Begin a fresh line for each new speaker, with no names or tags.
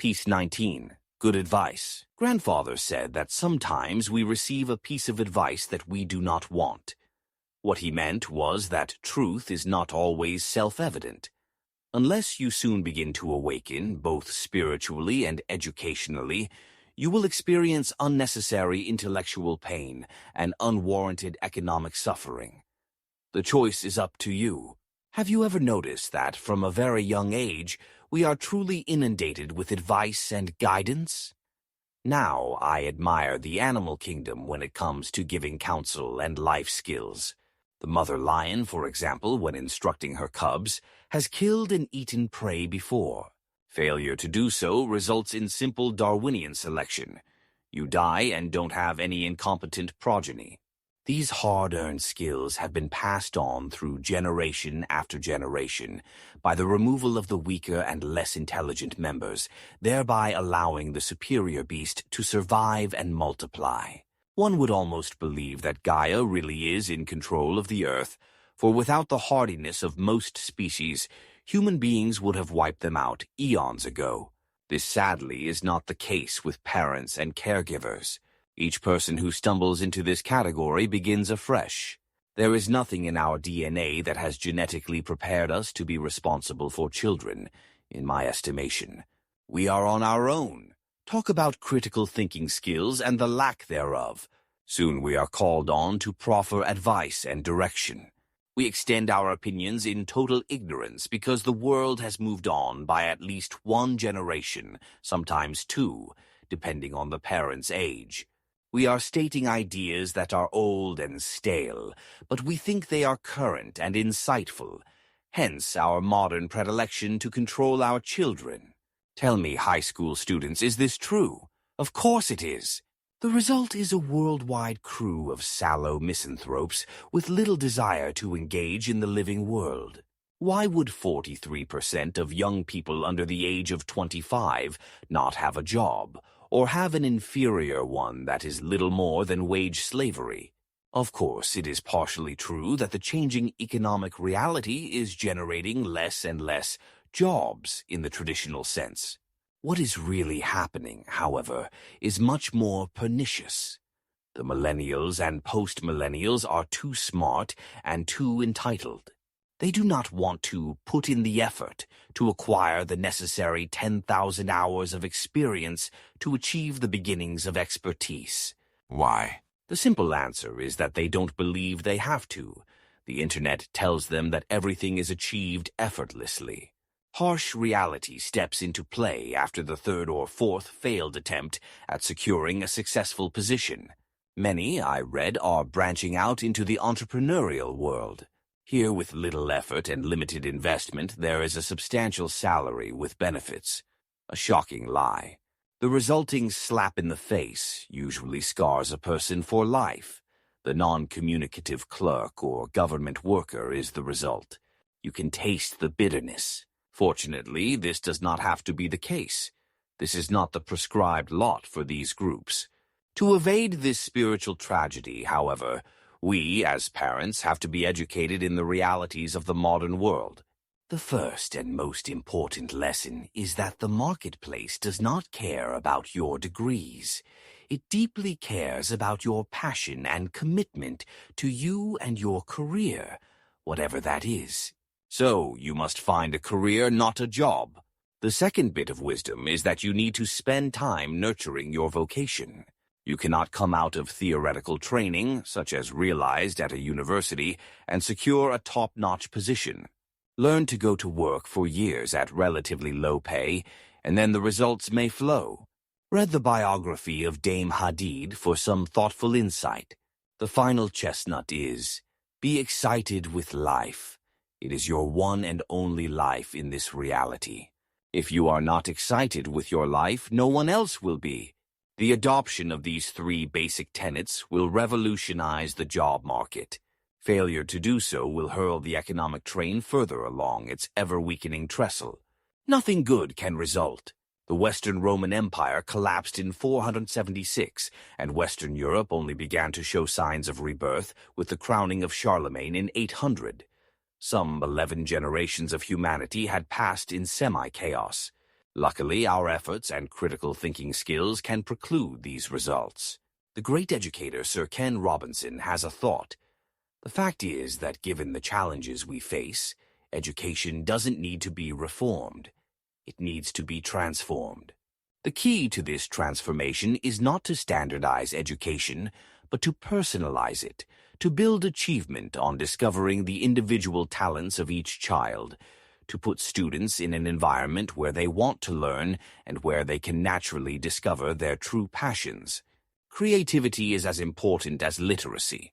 Piece 19. Good advice. Grandfather said that sometimes we receive a piece of advice that we do not want. What he meant was that truth is not always self-evident. Unless you soon begin to awaken, both spiritually and educationally, you will experience unnecessary intellectual pain and unwarranted economic suffering. The choice is up to you. Have you ever noticed that from a very young age, we are truly inundated with advice and guidance? Now I admire the animal kingdom when it comes to giving counsel and life skills. The mother lion, for example, when instructing her cubs, has killed and eaten prey before. Failure to do so results in simple Darwinian selection. You die and don't have any incompetent progeny. These hard-earned skills have been passed on through generation after generation by the removal of the weaker and less intelligent members, thereby allowing the superior beast to survive and multiply. One would almost believe that Gaia really is in control of the Earth, for without the hardiness of most species, human beings would have wiped them out eons ago. This sadly is not the case with parents and caregivers. Each person who stumbles into this category begins afresh. There is nothing in our DNA that has genetically prepared us to be responsible for children, in my estimation. We are on our own. Talk about critical thinking skills and the lack thereof. Soon we are called on to proffer advice and direction. We extend our opinions in total ignorance because the world has moved on by at least one generation, sometimes two, depending on the parent's age. We are stating ideas that are old and stale, but we think they are current and insightful, hence our modern predilection to control our children. Tell me, high school students, is this true? Of course it is. The result is a worldwide crew of sallow misanthropes with little desire to engage in the living world. Why would 43% of young people under the age of 25 not have a job, or have an inferior one that is little more than wage slavery? Of course, it is partially true that the changing economic reality is generating less and less jobs in the traditional sense. What is really happening, however, is much more pernicious. The millennials and post-millennials are too smart and too entitled. They do not want to put in the effort to acquire the necessary 10,000 hours of experience to achieve the beginnings of expertise.
Why?
The simple answer is that they don't believe they have to. The internet tells them that everything is achieved effortlessly. Harsh reality steps into play after the third or fourth failed attempt at securing a successful position. Many, I read, are branching out into the entrepreneurial world. Here, with little effort and limited investment, there is a substantial salary with benefits. A shocking lie. The resulting slap in the face usually scars a person for life. The non-communicative clerk or government worker is the result. You can taste the bitterness. Fortunately, this does not have to be the case. This is not the prescribed lot for these groups. To evade this spiritual tragedy, however, we, as parents, have to be educated in the realities of the modern world. The first and most important lesson is that the marketplace does not care about your degrees. It deeply cares about your passion and commitment to you and your career, whatever that is. So, you must find a career, not a job. The second bit of wisdom is that you need to spend time nurturing your vocation. You cannot come out of theoretical training, such as realized at a university, and secure a top-notch position. Learn to go to work for years at relatively low pay, and then the results may flow. Read the biography of Dame Hadid for some thoughtful insight. The final chestnut is, be excited with life. It is your one and only life in this reality. If you are not excited with your life, no one else will be. The adoption of these three basic tenets will revolutionize the job market. Failure to do so will hurl the economic train further along its ever-weakening trestle. Nothing good can result. The Western Roman Empire collapsed in 476, and Western Europe only began to show signs of rebirth with the crowning of Charlemagne in 800. Some 11 generations of humanity had passed in semi-chaos. Luckily, our efforts and critical thinking skills can preclude these results. The great educator Sir Ken Robinson has a thought. The fact is that given the challenges we face, education doesn't need to be reformed. It needs to be transformed. The key to this transformation is not to standardize education, but to personalize it, to build achievement on discovering the individual talents of each child, to put students in an environment where they want to learn and where they can naturally discover their true passions. Creativity is as important as literacy.